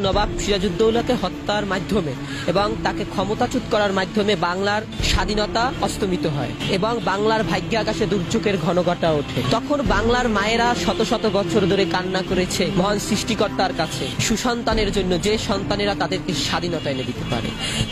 নবাব সিরাজউদ্দৌলাকে হত্যার মাধ্যমে এবং তাকে ক্ষমতাচ্যুত করার মাধ্যমে বাংলার স্বাধীনতা অস্তমিত হয় এবং বাংলার ভাগ্য আকাশে দুর্যোগের ঘনঘটা ওঠে। তখন বাংলার মায়েরা শত শত বছর ধরে কান্না করেছে মহান সৃষ্টিকর্তার কাছে সুসন্তানের জন্য, যে সন্তানেরা তাদেরকে স্বাধীনতা এনে দিতে পারে।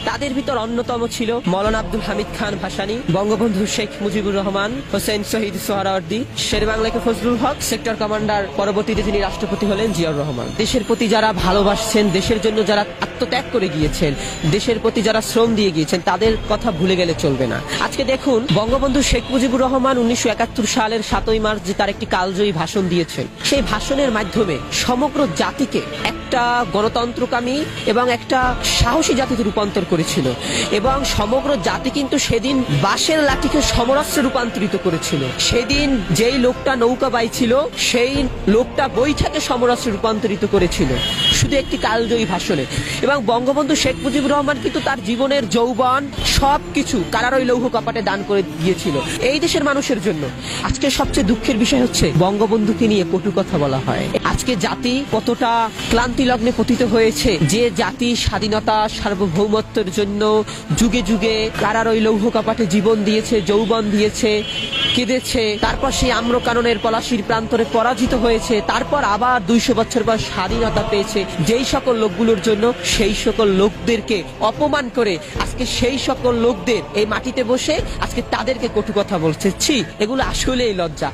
তাদের ভিতর অন্যতম ছিল মৌলানা আব্দুল হামিদ খান ভাসানী, বঙ্গবন্ধু শেখ মুজিবুর রহমান, হোসেন শহীদ সোহরাওয়ার্দী, শেরেবাংলাকে ফজলুল হক, সেক্টর কমান্ডার, পরবর্তীতে তিনি রাষ্ট্রপতি হলেন জিয়াউর রহমান। দেশের প্রতি যারা ভালোবাসছেন, দেশের জন্য যারা আত্মত্যাগ করে গিয়েছেন, দেশের প্রতি যারা শ্রম দিয়ে গিয়েছেন, তাদের কথা ভুলে গেলে চলবে না। আজকে দেখুন, বঙ্গবন্ধু শেখ মুজিবুর রহমান 1971 সালের 7ই মার্চ যে তার একটি কালজয়ী ভাষণ দিয়েছেন, সেই ভাষণের মাধ্যমে সমগ্র জাতিকে একটা গণতন্ত্রকামী এবং একটা সাহসী জাতিতে রূপান্তর করেছিল এবং সমগ্র জাতি কিন্তু সেদিন বাঁশের লাঠিকে সমরাস্ত্রে রূপান্তরিত করেছিল। সেদিন যেই লোকটা নৌকা বাইছিল, সেই লোকটা বৈঠাকে সমরাস্ত্রে রূপান্তরিত করেছিল শুধু একটি কালজয়ী ভাষণে। এবং বঙ্গবন্ধু শেখ মুজিবুর রহমান কিন্তু তার জীবনের যৌবন সবকিছু কারারই লৌহ কপাটে দান করে দিয়েছিল এই দেশের মানুষের জন্য। আজকে সবচেয়ে দুঃখের বিষয় হচ্ছে বঙ্গবন্ধুকে নিয়ে কটু কথা বলা হয়। আজকে জাতি কতটা ক্লান্তি লগ্নে পতিত হয়েছে, যে জাতি স্বাধীনতা সার্বভৌমত্বের জন্য যুগে যুগে কারারই লৌহ কপাটে জীবন দিয়েছে, যৌবন দিয়েছে, কেঁদেছে, তারপর সেই আম্রকাননের পলাশির প্রান্তরে পরাজিত হয়েছে, তারপর আবার 200 বছর পর স্বাধীনতা পেয়েছে, যেই সকল লোকগুলোর জন্য সেই সকল লোকদেরকে অপমান করে আজকে সেই সকল লোকদের এই মাটিতে বসে আজকে তাদেরকে কটু কথা বলছে। ছি, এগুলো আসলেই লজ্জা।